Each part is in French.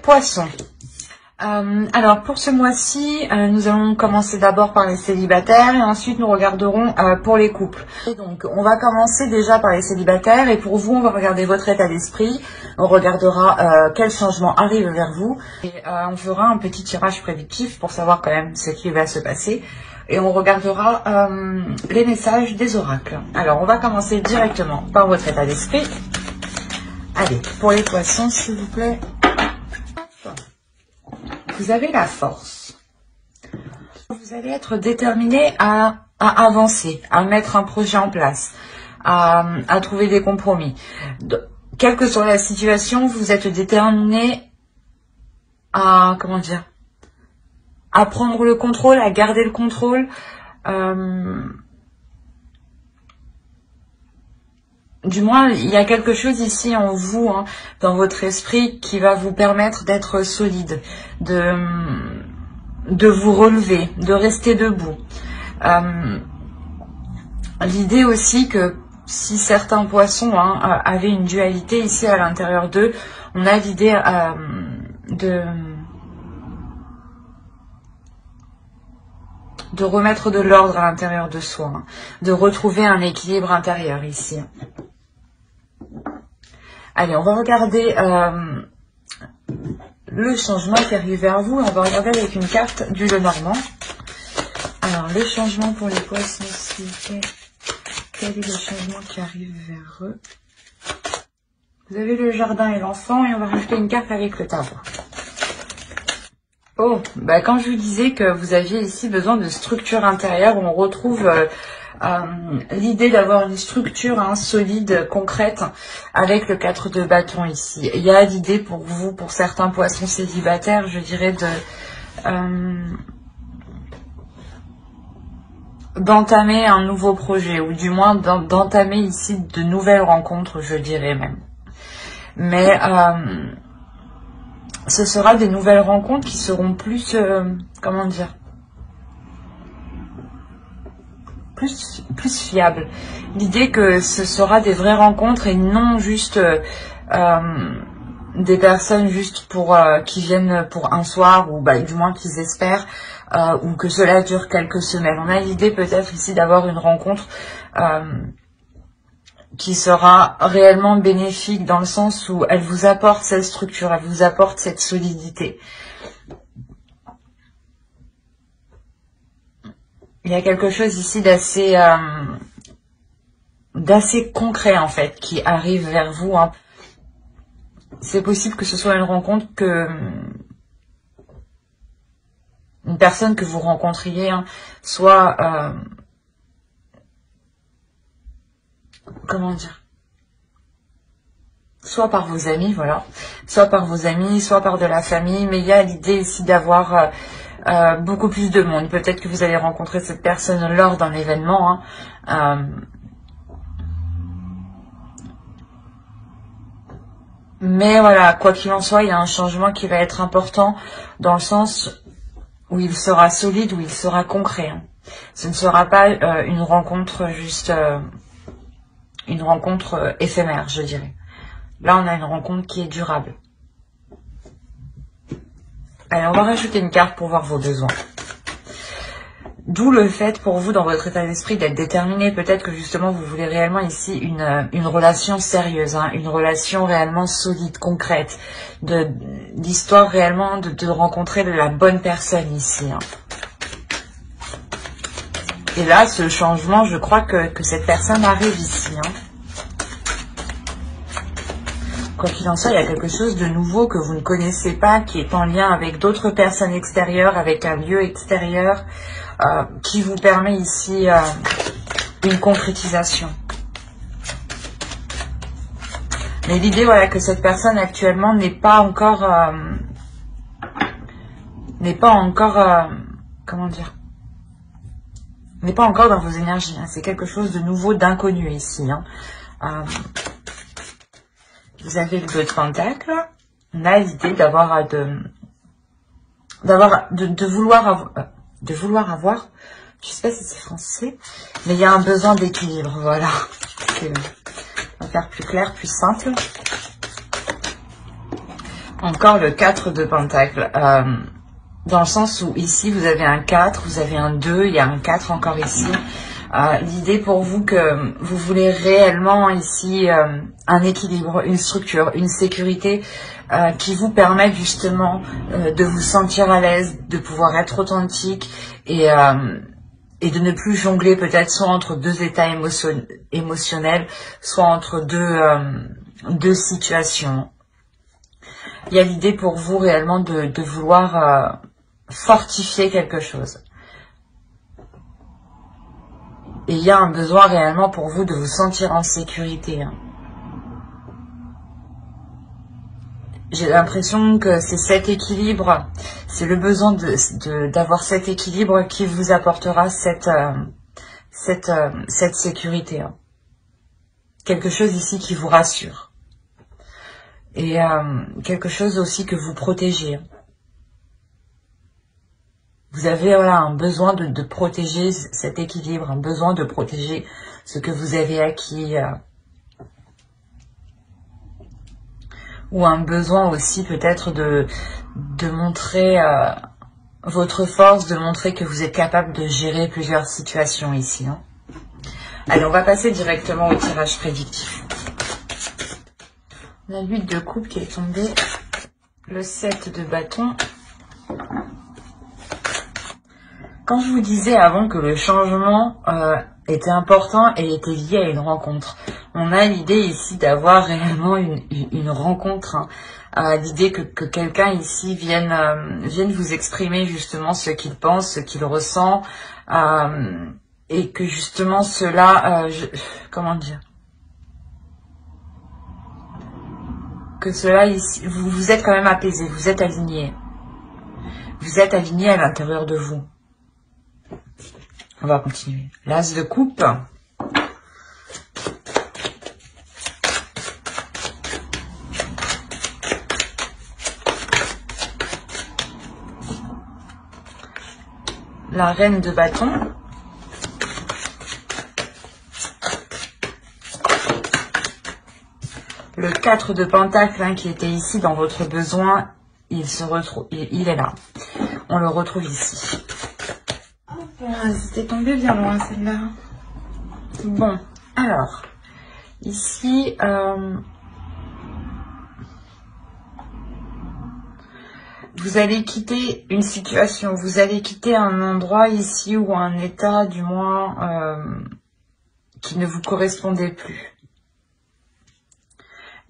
Poissons. Alors pour ce mois-ci, nous allons commencer d'abord par les célibataires et ensuite nous regarderons pour les couples. Et donc on va commencer déjà par les célibataires et pour vous on va regarder votre état d'esprit, on regardera quel changement arrive vers vous et on fera un petit tirage prédictif pour savoir quand même ce qui va se passer et on regardera les messages des oracles. Alors on va commencer directement par votre état d'esprit. Allez, pour les poissons s'il vous plaît. Vous avez la force. Vous allez être déterminé à avancer, à mettre un projet en place, à trouver des compromis. Quelle que soit la situation, vous êtes déterminé à, comment dire, à prendre le contrôle, à garder le contrôle. Du moins, il y a quelque chose ici en vous, hein, dans votre esprit, qui va vous permettre d'être solide, de vous relever, de rester debout. L'idée aussi que si certains poissons avaient une dualité ici à l'intérieur d'eux, on a l'idée de remettre de l'ordre à l'intérieur de soi, hein, de retrouver un équilibre intérieur ici. Allez, on va regarder le changement qui arrive vers vous. On va regarder avec une carte du Lenormand. Alors, le changement pour les poissons, s'il vous plaît. Quel est le changement qui arrive vers eux? Vous avez le jardin et l'enfant et on va rajouter une carte avec le tableau. Oh, bah quand je vous disais que vous aviez ici besoin de structure intérieure, on retrouve l'idée d'avoir une structure solide, concrète, avec le 4 de bâton ici. Il y a l'idée pour vous, pour certains poissons célibataires, je dirais, d'entamer un nouveau projet, ou du moins d'entamer ici de nouvelles rencontres, je dirais même. Mais ce sera des nouvelles rencontres qui seront plus, comment dire, plus fiables. L'idée que ce sera des vraies rencontres et non juste des personnes juste pour qui viennent pour un soir ou du moins qu'ils espèrent ou que cela dure quelques semaines. On a l'idée peut-être ici d'avoir une rencontre qui sera réellement bénéfique dans le sens où elle vous apporte cette structure, elle vous apporte cette solidité. Il y a quelque chose ici d'assez concret en fait qui arrive vers vous. Hein. C'est possible que ce soit une rencontre une personne que vous rencontriez soit comment dire, soit par vos amis, voilà, soit par vos amis, soit par de la famille, mais il y a l'idée ici d'avoir beaucoup plus de monde. Peut-être que vous allez rencontrer cette personne lors d'un événement, mais voilà, quoi qu'il en soit, il y a un changement qui va être important dans le sens où il sera solide, où il sera concret. Hein. Ce ne sera pas une rencontre juste... une rencontre éphémère, je dirais. Là, on a une rencontre qui est durable. Allez, on va rajouter une carte pour voir vos besoins. D'où le fait pour vous, dans votre état d'esprit, d'être déterminé. Peut-être que justement, vous voulez réellement ici une relation sérieuse, hein, une relation réellement solide, concrète, d'histoire réellement de rencontrer la bonne personne ici. Hein. Et là, ce changement, je crois que cette personne arrive ici. Hein. Quoi qu'il en soit, il y a quelque chose de nouveau que vous ne connaissez pas, qui est en lien avec d'autres personnes extérieures, avec un lieu extérieur, qui vous permet ici une concrétisation. Mais l'idée, voilà, que cette personne actuellement n'est pas encore, comment dire, n'est pas encore dans vos énergies. Hein. C'est quelque chose de nouveau, d'inconnu ici. Hein. Vous avez le 2 de Pentacle. On a l'idée de vouloir avoir, je sais pas si c'est français, mais il y a un besoin d'équilibre, voilà. On va faire plus clair, plus simple. Encore le 4 de Pentacle. Dans le sens où ici, vous avez un 4, vous avez un 2, il y a un 4 encore ici. L'idée pour vous que vous voulez réellement ici un équilibre, une structure, une sécurité qui vous permette justement de vous sentir à l'aise, de pouvoir être authentique et de ne plus jongler peut-être soit entre deux états émotionnels, soit entre deux situations. Il y a l'idée pour vous réellement de vouloir fortifier quelque chose. Et il y a un besoin réellement pour vous de vous sentir en sécurité. J'ai l'impression que c'est cet équilibre, c'est le besoin d'avoir cet équilibre qui vous apportera cette sécurité. Quelque chose ici qui vous rassure. Et quelque chose aussi que vous protégez. Vous avez voilà, un besoin de protéger cet équilibre, un besoin de protéger ce que vous avez acquis. Ou un besoin aussi peut-être de montrer votre force, de montrer que vous êtes capable de gérer plusieurs situations ici. Hein. Allez, on va passer directement au tirage prédictif. La 8 de coupe qui est tombée, le 7 de bâton. Quand je vous disais avant que le changement était important et était lié à une rencontre, on a l'idée ici d'avoir réellement une rencontre. Hein. L'idée que quelqu'un ici vienne vous exprimer justement ce qu'il pense, ce qu'il ressent, et que justement cela, comment dire, que cela ici, vous êtes quand même apaisé, vous êtes aligné. Vous êtes aligné à l'intérieur de vous. On va continuer. L'as de coupe. La reine de bâton. Le 4 de pentacle hein, qui était ici dans votre besoin, il se retrouve, il est là. On le retrouve ici. C'était tombé bien loin celle-là. Bon, alors, ici, vous allez quitter une situation, vous allez quitter un endroit ici ou un état du moins qui ne vous correspondait plus.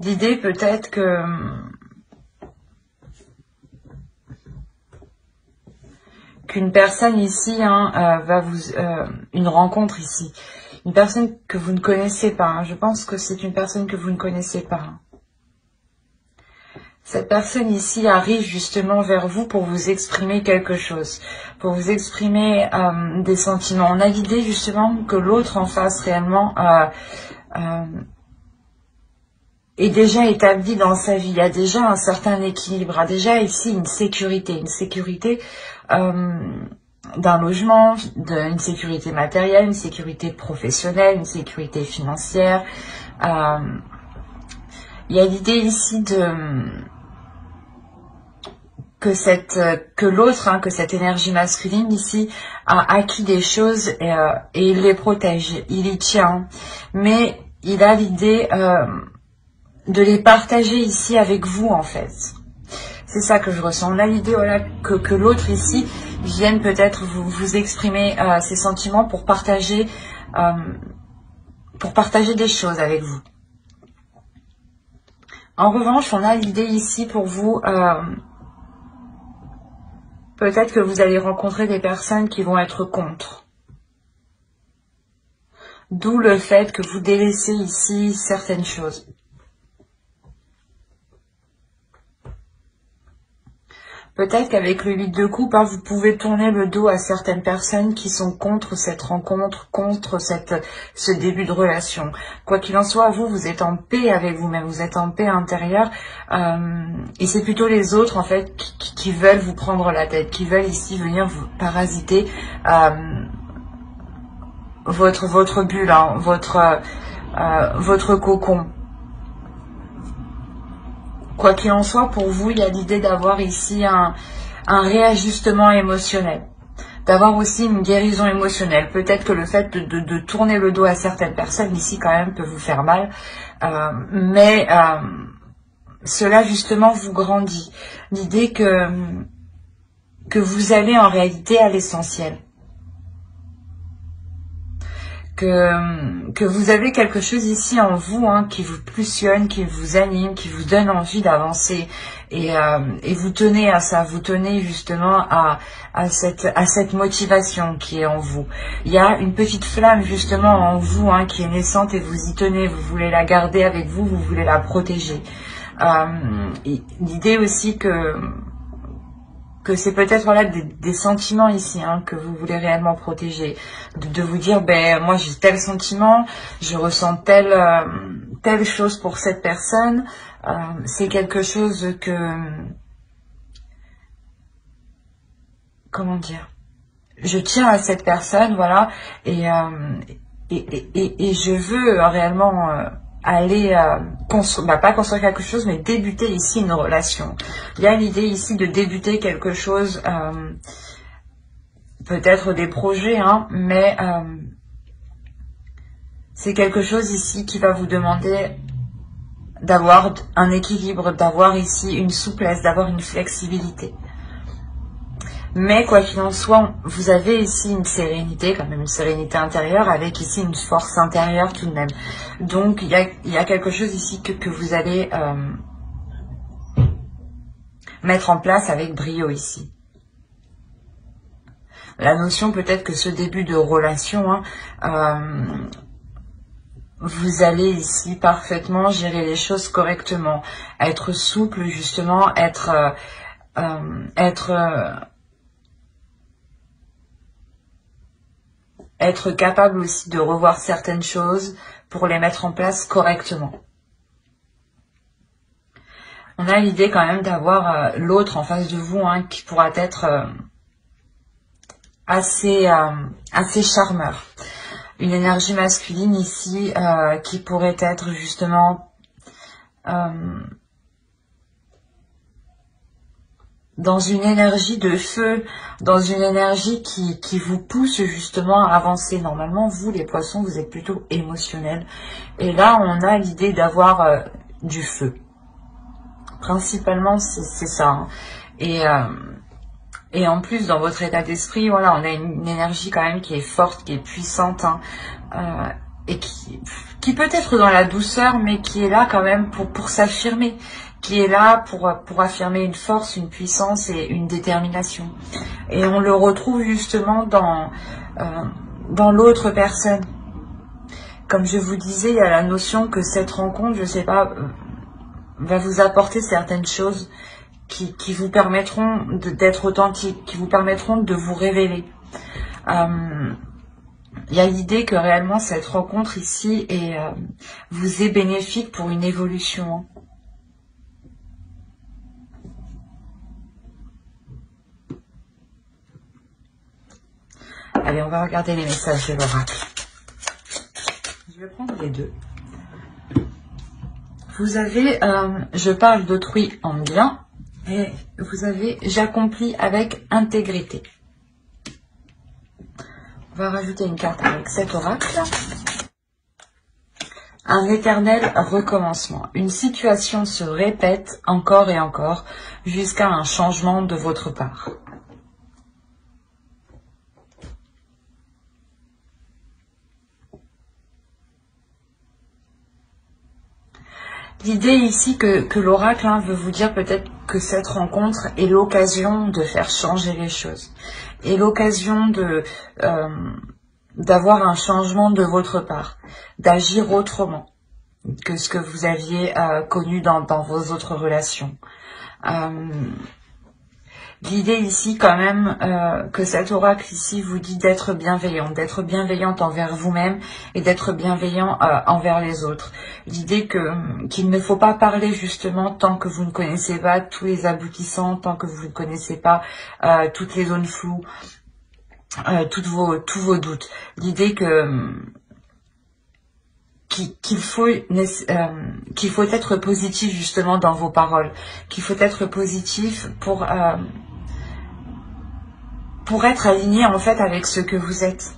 L'idée peut-être que qu'une personne ici hein, va vous une rencontre ici, une personne que vous ne connaissez pas. Hein, je pense que c'est une personne que vous ne connaissez pas. Hein. Cette personne ici arrive justement vers vous pour vous exprimer quelque chose, pour vous exprimer des sentiments. On a l'idée justement que l'autre en face réellement est déjà établi dans sa vie, il y a déjà un certain équilibre, a déjà ici une sécurité d'un logement, une sécurité matérielle, une sécurité professionnelle, une sécurité financière. Il y a l'idée ici que l'autre, hein, que cette énergie masculine ici a acquis des choses et il les protège, il y tient, mais il a l'idée de les partager ici avec vous en fait. C'est ça que je ressens. On a l'idée voilà, que l'autre ici vienne peut-être vous exprimer ses sentiments pour partager des choses avec vous. En revanche, on a l'idée ici pour vous, peut-être que vous allez rencontrer des personnes qui vont être contre. D'où le fait que vous délaissez ici certaines choses. Peut-être qu'avec le 8 de coupe, hein, vous pouvez tourner le dos à certaines personnes qui sont contre cette rencontre, contre ce début de relation. Quoi qu'il en soit, vous êtes en paix avec vous-même, vous êtes en paix intérieure. Et c'est plutôt les autres, en fait, qui veulent vous prendre la tête, qui veulent ici venir vous parasiter votre bulle, hein, votre cocon. quoi qu'il en soit, pour vous, il y a l'idée d'avoir ici un réajustement émotionnel, d'avoir aussi une guérison émotionnelle. Peut-être que le fait de tourner le dos à certaines personnes ici quand même peut vous faire mal, mais cela justement vous grandit. L'idée que vous allez en réalité à l'essentiel. Que vous avez quelque chose ici en vous qui vous pulsionne, qui vous anime, qui vous donne envie d'avancer. Et vous tenez à ça, vous tenez justement à cette motivation qui est en vous. Il y a une petite flamme justement en vous qui est naissante et vous y tenez, vous voulez la garder avec vous, vous voulez la protéger. L'idée aussi que c'est peut-être voilà, des sentiments ici que vous voulez réellement protéger. De vous dire, ben moi j'ai tel sentiment, je ressens telle chose pour cette personne. C'est quelque chose que... Comment dire, je tiens à cette personne, voilà, et je veux réellement... aller construire, pas construire quelque chose, mais débuter ici une relation. Il y a l'idée ici de débuter quelque chose, peut-être des projets, mais c'est quelque chose ici qui va vous demander d'avoir un équilibre, d'avoir ici une souplesse, d'avoir une flexibilité. Mais quoi qu'il en soit, vous avez ici une sérénité, quand même une sérénité intérieure, avec ici une force intérieure tout de même. Donc il y a quelque chose ici que vous allez mettre en place avec brio ici. La notion peut-être que ce début de relation, vous allez ici parfaitement gérer les choses correctement, être souple justement, être capable aussi de revoir certaines choses pour les mettre en place correctement. On a l'idée quand même d'avoir l'autre en face de vous qui pourra être assez charmeur. Une énergie masculine ici qui pourrait être justement dans une énergie de feu, dans une énergie qui vous pousse justement à avancer. Normalement, vous, les poissons, vous êtes plutôt émotionnels. Et là, on a l'idée d'avoir du feu. Principalement, c'est ça. Et en plus, dans votre état d'esprit, voilà, on a une énergie quand même qui est forte, qui est puissante, et qui peut être dans la douceur, mais qui est là quand même pour s'affirmer, qui est là pour affirmer une force, une puissance et une détermination. Et on le retrouve justement dans l'autre personne. Comme je vous disais, il y a la notion que cette rencontre, je sais pas, va vous apporter certaines choses qui vous permettront d'être authentique, qui vous permettront de vous révéler. Il y a l'idée que réellement cette rencontre ici vous est bénéfique pour une évolution. Allez, on va regarder les messages de l'oracle. Je vais prendre les deux. Vous avez, je parle d'autrui en bien, et vous avez, j'accomplis avec intégrité. On va rajouter une carte avec cet oracle. Un éternel recommencement. Une situation se répète encore et encore jusqu'à un changement de votre part. L'idée ici que l'oracle veut vous dire peut-être que cette rencontre est l'occasion de faire changer les choses. Et l'occasion d'avoir un changement de votre part, d'agir autrement que ce que vous aviez connu dans vos autres relations. L'idée ici quand même que cet oracle ici vous dit d'être bienveillante envers vous-même et d'être bienveillant envers les autres. L'idée qu'il ne faut pas parler justement tant que vous ne connaissez pas tous les aboutissants, tant que vous ne connaissez pas toutes les zones floues, tous vos doutes. L'idée qu'il qu'il faut être positif justement dans vos paroles, qu'il faut être positif pour être aligné en fait avec ce que vous êtes.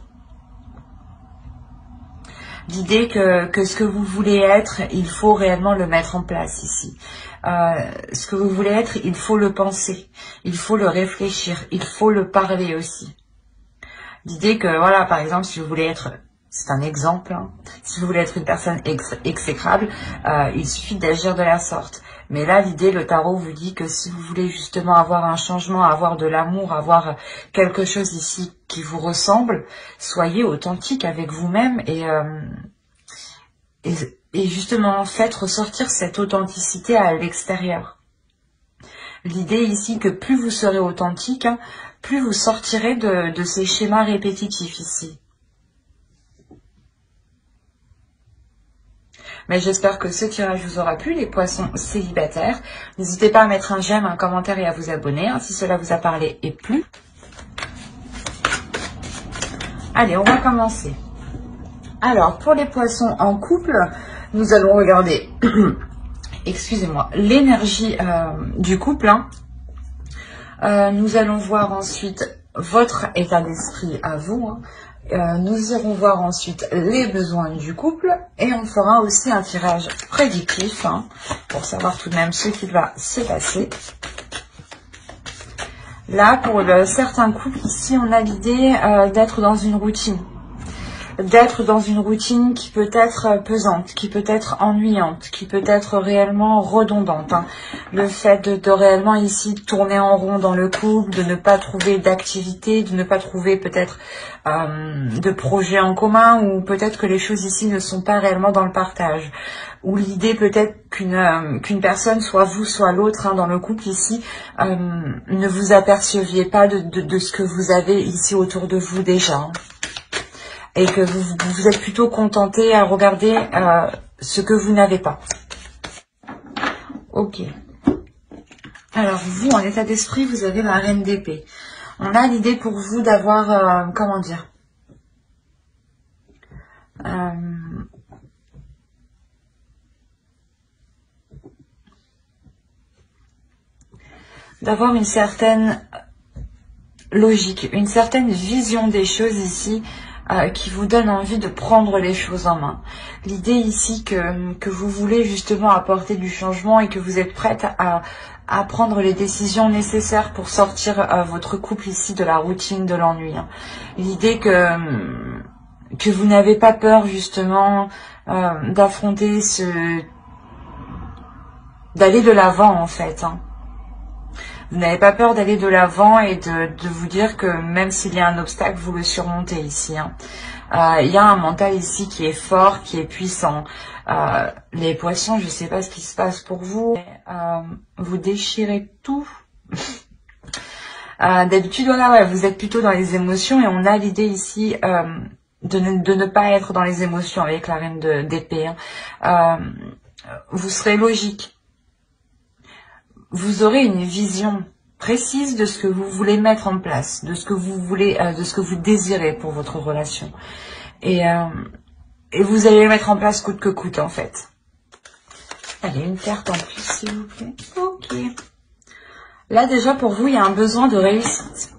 L'idée que ce que vous voulez être, il faut réellement le mettre en place ici. Ce que vous voulez être, il faut le penser, il faut le réfléchir, il faut le parler aussi. L'idée que, voilà, par exemple, si vous voulez être, c'est un exemple, hein, si vous voulez être une personne exécrable, il suffit d'agir de la sorte. Mais là, l'idée, le tarot vous dit que si vous voulez justement avoir un changement, avoir de l'amour, avoir quelque chose ici qui vous ressemble, soyez authentique avec vous-même et justement faites ressortir cette authenticité à l'extérieur. L'idée ici que plus vous serez authentique, hein, plus vous sortirez de ces schémas répétitifs ici. Mais j'espère que ce tirage vous aura plu, les poissons célibataires. N'hésitez pas à mettre un j'aime, un commentaire et à vous abonner hein, si cela vous a parlé et plu. Allez, on va commencer. Alors, pour les poissons en couple, nous allons regarder, excusez-moi, l'énergie du couple. Hein. Nous allons voir ensuite votre état d'esprit à vous. Hein. Nous irons voir ensuite les besoins du couple et on fera aussi un tirage prédictif hein, pour savoir tout de même ce qui va se passer. Là, pour certains couples, ici, on a l'idée d'être dans une routine. D'être dans une routine qui peut être pesante, qui peut être ennuyante, qui peut être réellement redondante. Hein. Le fait de réellement ici tourner en rond dans le couple, de ne pas trouver d'activité, de ne pas trouver peut-être de projet en commun, ou peut-être que les choses ici ne sont pas réellement dans le partage. Ou l'idée peut-être qu'une personne, soit vous, soit l'autre, hein, dans le couple ici, ne vous aperceviez pas de ce que vous avez ici autour de vous déjà. Hein. Et que vous êtes plutôt contenté à regarder ce que vous n'avez pas. Ok. Alors vous, en état d'esprit, vous avez la reine d'épée. On a l'idée pour vous d'avoir, comment dire, d'avoir une certaine logique, une certaine vision des choses ici, qui vous donne envie de prendre les choses en main. L'idée ici que vous voulez justement apporter du changement et que vous êtes prête à prendre les décisions nécessaires pour sortir votre couple ici de la routine, de l'ennui. Hein. L'idée que vous n'avez pas peur justement d'affronter d'aller de l'avant en fait. Hein. Vous n'avez pas peur d'aller de l'avant et de vous dire que même s'il y a un obstacle, vous le surmontez ici. Hein. Il y a un mental ici qui est fort, qui est puissant. Les poissons, je ne sais pas ce qui se passe pour vous. Vous déchirez tout. D'habitude, voilà, ouais, vous êtes plutôt dans les émotions et on a l'idée ici de ne pas être dans les émotions avec la reine d'épée. Hein. Vous serez logique. Vous aurez une vision précise de ce que vous voulez mettre en place, de ce que vous voulez, de ce que vous désirez pour votre relation. Et vous allez le mettre en place coûte que coûte, en fait. Allez, une carte en plus, s'il vous plaît. Ok. Là, déjà, pour vous, il y a un besoin de réussite.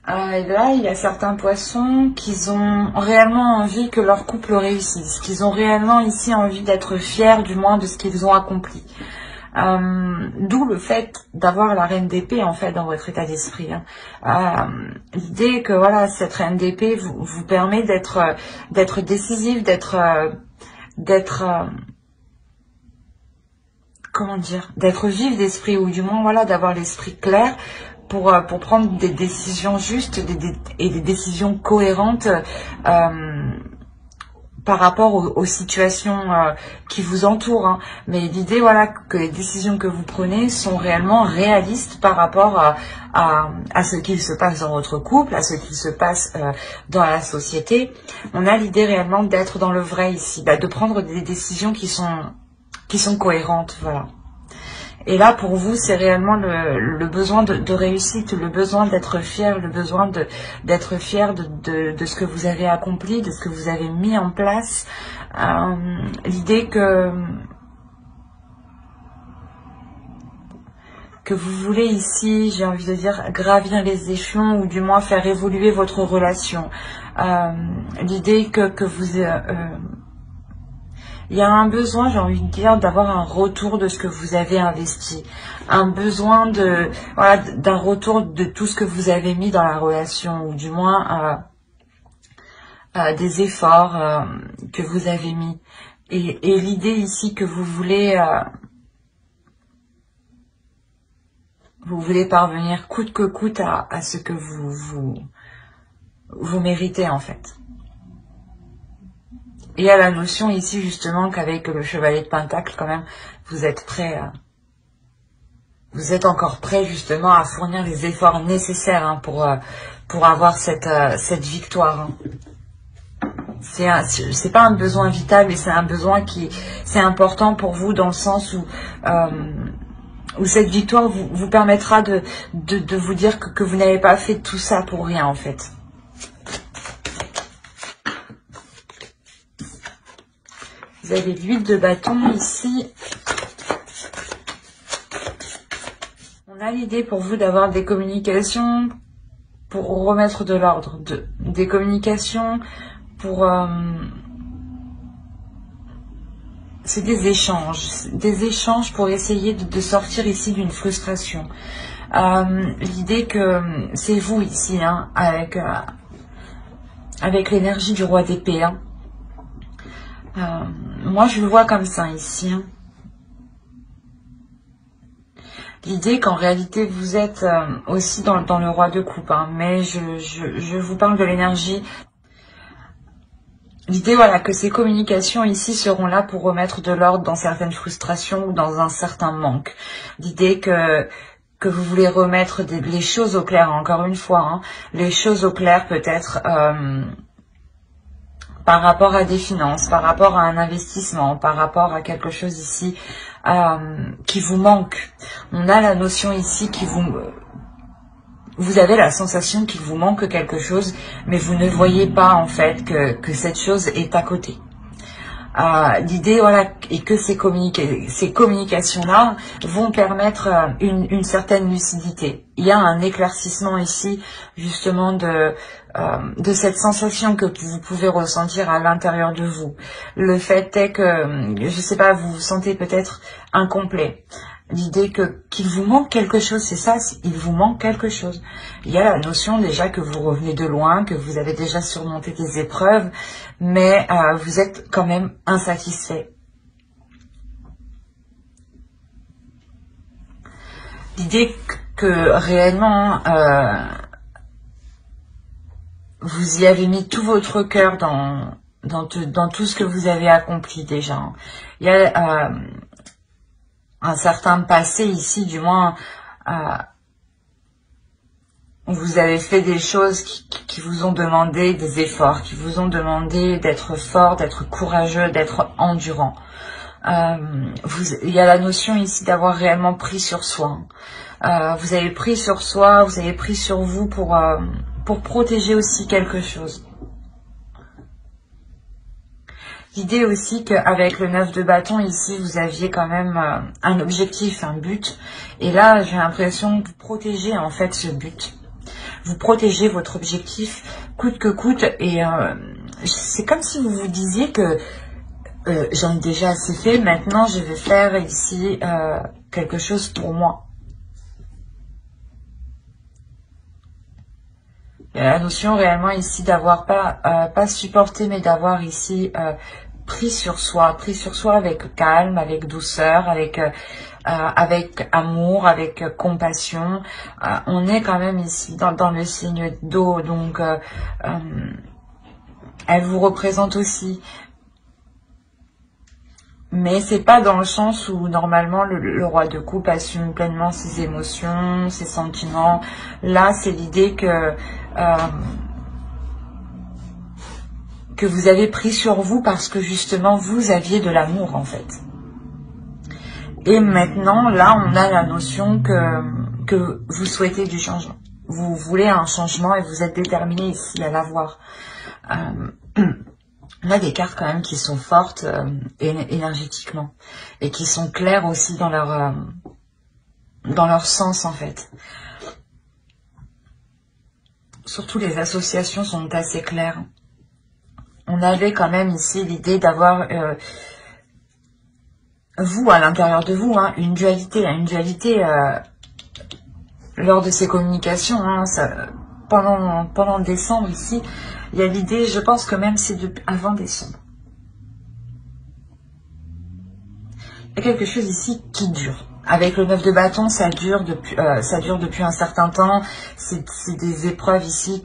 Et là, il y a certains poissons qui ont réellement envie que leur couple réussisse, qu'ils ont réellement ici envie d'être fiers, du moins, de ce qu'ils ont accompli. D'où le fait d'avoir la reine d'épée en fait dans votre état d'esprit. Hein. L'idée que voilà, cette reine d'épée vous permet d'être décisif, comment dire, d'être vif d'esprit, ou du moins voilà, d'avoir l'esprit clair pour prendre des décisions justes et des décisions cohérentes par rapport aux situations qui vous entourent. Hein. Mais l'idée, voilà, que les décisions que vous prenez sont réellement réalistes par rapport à ce qu'il se passe dans votre couple, à ce qu'il se passe dans la société. On a l'idée réellement d'être dans le vrai ici, de prendre des décisions qui sont cohérentes, voilà. Et là, pour vous, c'est réellement le besoin de réussite, le besoin d'être fier, le besoin d'être fier de ce que vous avez accompli, de ce que vous avez mis en place. L'idée que vous voulez ici, j'ai envie de dire, gravir les échelons ou du moins faire évoluer votre relation. L'idée que vous... il y a un besoin, j'ai envie de dire, d'avoir un retour de ce que vous avez investi. Un besoin voilà, d'un retour de tout ce que vous avez mis dans la relation, ou du moins des efforts que vous avez mis. Et l'idée ici que vous voulez parvenir coûte que coûte à ce que vous méritez en fait. Et à la notion ici justement qu'avec le chevalier de Pentacle quand même, vous êtes prêt, vous êtes encore prêt justement à fournir les efforts nécessaires hein, pour avoir cette victoire. Hein. C'est pas un besoin vital, mais c'est un besoin c'est important pour vous dans le sens où cette victoire vous permettra de vous dire que vous n'avez pas fait tout ça pour rien en fait. Vous avez l'huile de bâton ici. On a l'idée pour vous d'avoir des communications pour remettre de l'ordre, des communications pour... c'est des échanges pour essayer de sortir ici d'une frustration. L'idée que c'est vous ici, hein, avec l'énergie du roi d'épée, hein. Moi je le vois comme ça ici. Hein. L'idée qu'en réalité vous êtes aussi dans le roi de coupe, hein, mais je vous parle de l'énergie. L'idée voilà que ces communications ici seront là pour remettre de l'ordre dans certaines frustrations ou dans un certain manque. L'idée que vous voulez remettre les choses au clair, encore une fois, hein, les choses au clair peut-être par rapport à des finances, par rapport à un investissement, par rapport à quelque chose ici qui vous manque. On a la notion ici qui vous avez la sensation qu'il vous manque quelque chose, mais vous ne voyez pas en fait que cette chose est à côté. L'idée, voilà, est que ces communications-là vont permettre une certaine lucidité. Il y a un éclaircissement ici, justement, de cette sensation que vous pouvez ressentir à l'intérieur de vous. Le fait est que, je sais pas, vous vous sentez peut-être incomplet. L'idée qu'il vous manque quelque chose, c'est ça, il vous manque quelque chose. Il y a la notion déjà que vous revenez de loin, que vous avez déjà surmonté des épreuves, mais vous êtes quand même insatisfait. L'idée que réellement, vous y avez mis tout votre cœur dans tout ce que vous avez accompli déjà. Il y a... un certain passé ici, du moins, où vous avez fait des choses qui vous ont demandé des efforts, qui vous ont demandé d'être fort, d'être courageux, d'être endurant. Il y a la notion ici d'avoir réellement pris sur soi. Vous avez pris sur soi, vous avez pris sur vous pour protéger aussi quelque chose. L'idée aussi qu'avec le 9 de bâton, ici, vous aviez quand même un objectif, un but. Et là, j'ai l'impression que vous protégez en fait ce but. Vous protégez votre objectif coûte que coûte. Et c'est comme si vous vous disiez que j'en ai déjà assez fait, maintenant je vais faire ici quelque chose pour moi. Il y a la notion réellement ici d'avoir pas supporté, mais d'avoir ici pris sur soi avec calme, avec douceur, avec amour, avec compassion. On est quand même ici dans le signe d'eau, donc elle vous représente aussi. Mais c'est pas dans le sens où normalement le roi de coupe assume pleinement ses émotions, ses sentiments. Là, c'est l'idée que vous avez pris sur vous parce que justement vous aviez de l'amour en fait. Et maintenant, là, on a la notion que vous souhaitez du changement. Vous voulez un changement et vous êtes déterminé ici à l'avoir. On a des cartes quand même qui sont fortes énergétiquement et qui sont claires aussi dans leur sens en fait. Surtout les associations sont assez claires. On avait quand même ici l'idée d'avoir vous à l'intérieur de vous, hein, une dualité lors de ces communications. Hein, pendant décembre ici, il y a l'idée, je pense que même c'est avant décembre. Il y a quelque chose ici qui dure. Avec le 9 de bâton, ça dure depuis un certain temps. C'est des épreuves ici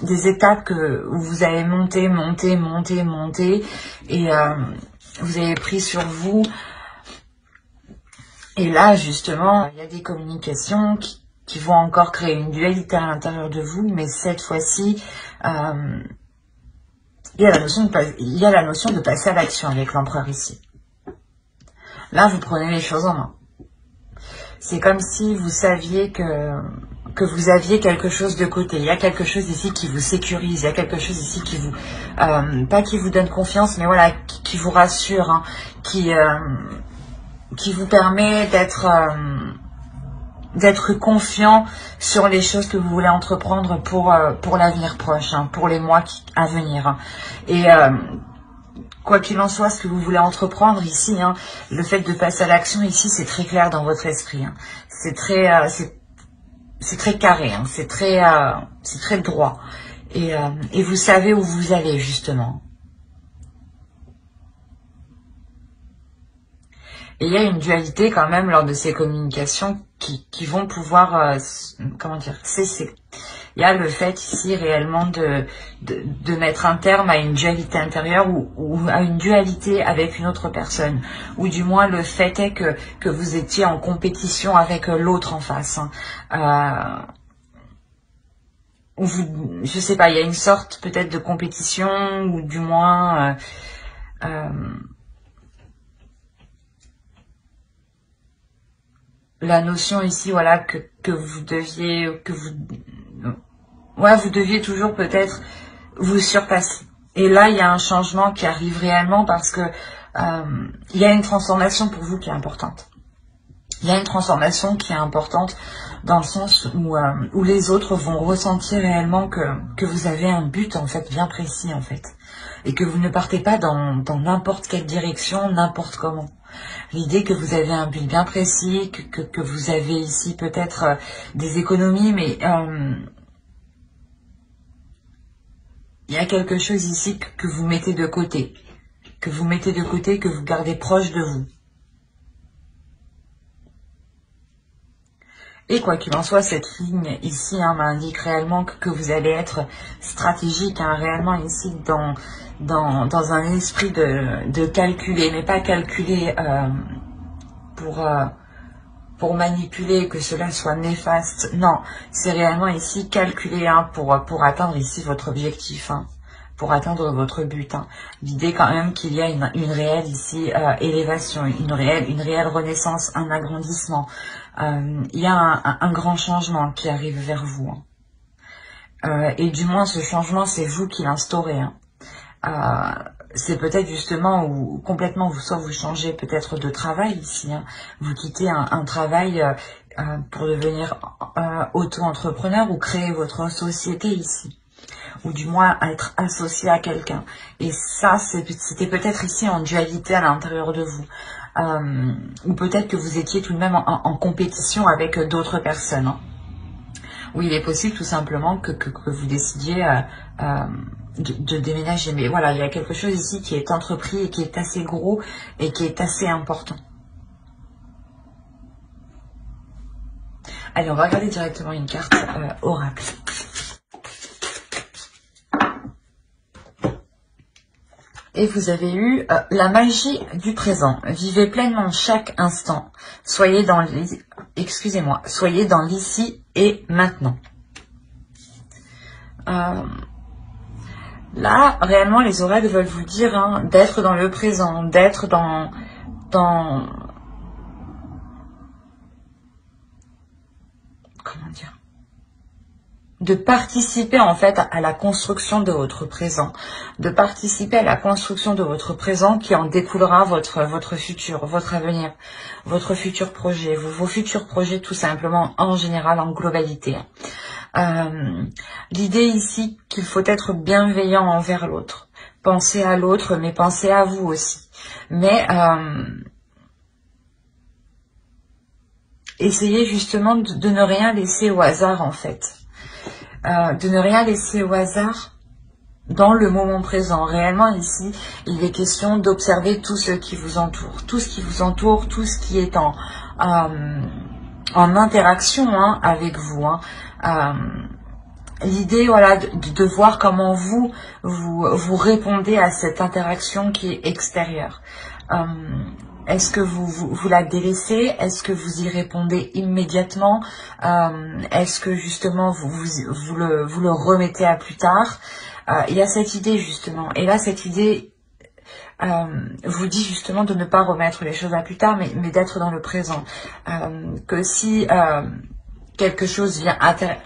des étapes où vous avez monté, et vous avez pris sur vous. Et là, justement, il y a des communications qui vont encore créer une dualité à l'intérieur de vous, mais cette fois-ci, il y a la notion de passer à l'action avec l'empereur ici. Là, vous prenez les choses en main. C'est comme si vous saviez que vous aviez quelque chose de côté. Il y a quelque chose ici qui vous sécurise. Il y a quelque chose ici qui vous... pas qui vous donne confiance, mais voilà, qui vous rassure, hein, qui vous permet d'être confiant sur les choses que vous voulez entreprendre pour l'avenir proche, hein, pour les mois à venir. Hein. Et quoi qu'il en soit, ce que vous voulez entreprendre ici, hein, le fait de passer à l'action ici, c'est très clair dans votre esprit. Hein. C'est très carré, hein, c'est très droit. Et vous savez où vous allez justement. Et il y a une dualité quand même lors de ces communications qui vont pouvoir, comment dire, cesser. Il y a le fait ici réellement de mettre un terme à une dualité intérieure ou à une dualité avec une autre personne. Ou du moins le fait est que vous étiez en compétition avec l'autre en face. Hein. Je sais pas, il y a une sorte peut-être de compétition ou du moins... la notion ici, voilà, que vous deviez toujours peut-être vous surpasser. Et là, il y a un changement qui arrive réellement parce que il y a une transformation pour vous qui est importante. Il y a une transformation qui est importante dans le sens où les autres vont ressentir réellement que vous avez un but en fait bien précis en fait. Et que vous ne partez pas dans n'importe quelle direction, n'importe comment. L'idée que vous avez un but bien précis, que vous avez ici peut-être des économies, mais il y a quelque chose ici que vous mettez de côté, que vous gardez proche de vous. Et quoi qu'il en soit, cette ligne ici m'indique réellement que vous allez être stratégique, hein, réellement ici dans un esprit de calculer, mais pas calculer pour manipuler, que cela soit néfaste. Non, c'est réellement ici calculer, hein, pour atteindre ici votre objectif, hein, pour atteindre votre but. Hein. L'idée quand même qu'il y a une réelle ici élévation, une réelle renaissance, un agrandissement. Il y a un grand changement qui arrive vers vous. Hein. Et du moins, ce changement, c'est vous qui l'instaurez. Hein. C'est peut-être justement où complètement soit vous changez peut-être de travail ici. Hein. Vous quittez un travail pour devenir auto-entrepreneur ou créer votre société ici. Ou du moins être associé à quelqu'un. Et ça, c'était peut-être ici en dualité à l'intérieur de vous. Ou peut-être que vous étiez tout de même en compétition avec d'autres personnes. Hein. Ou il est possible tout simplement que vous décidiez de déménager. Mais voilà, il y a quelque chose ici qui est entrepris et qui est assez gros et qui est assez important. Allez, on va regarder directement une carte oracle. Et vous avez eu la magie du présent. Vivez pleinement chaque instant. Soyez dans l'ici et maintenant. Là, réellement, les oracles veulent vous dire, hein, d'être dans le présent, d'être dans comment dire, de participer en fait à la construction de votre présent, de participer à la construction de votre présent qui en découlera votre futur, votre avenir, votre futur projet, vos futurs projets tout simplement en général, en globalité. L'idée ici qu'il faut être bienveillant envers l'autre, penser à l'autre mais pensez à vous aussi, mais essayez justement de ne rien laisser au hasard en fait. De ne rien laisser au hasard dans le moment présent. Réellement ici, il est question d'observer tout ce qui vous entoure, tout ce qui vous entoure, tout ce qui est en interaction avec vous. L'idée, voilà, de voir comment vous répondez à cette interaction qui est extérieure. Est-ce que vous la délaissez? Est-ce que vous y répondez immédiatement? Est-ce que justement vous le remettez à plus tard? Il y a cette idée justement. Et là, cette idée vous dit justement de ne pas remettre les choses à plus tard, mais d'être dans le présent. Que si quelque chose vient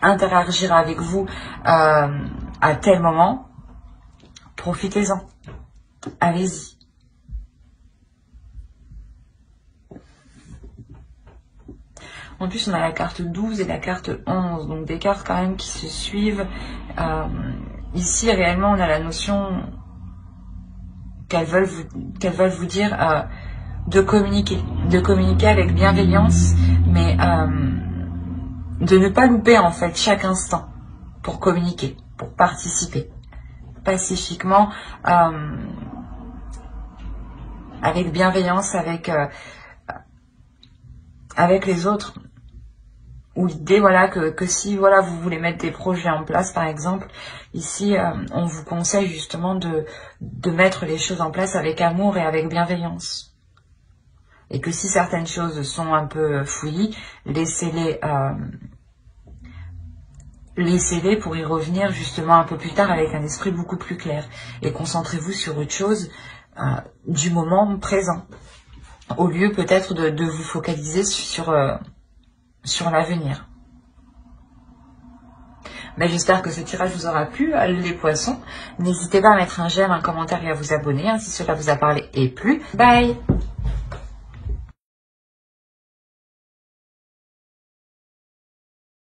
interagir avec vous à tel moment, profitez-en. Allez-y. En plus, on a la carte 12 et la carte 11, donc des cartes quand même qui se suivent. Ici, réellement, on a la notion qu'elles veulent vous dire de communiquer avec bienveillance, mais de ne pas louper en fait chaque instant pour communiquer, pour participer pacifiquement, avec bienveillance, avec les autres. Ou l'idée, voilà, que si voilà vous voulez mettre des projets en place, par exemple, ici, on vous conseille justement de mettre les choses en place avec amour et avec bienveillance. Et que si certaines choses sont un peu fouillis, laissez-les pour y revenir justement un peu plus tard avec un esprit beaucoup plus clair. Et concentrez-vous sur autre chose du moment présent, au lieu peut-être de vous focaliser sur l'avenir. Mais j'espère que ce tirage vous aura plu, les poissons. N'hésitez pas à mettre un j'aime, un commentaire et à vous abonner si cela vous a parlé et plu. Bye!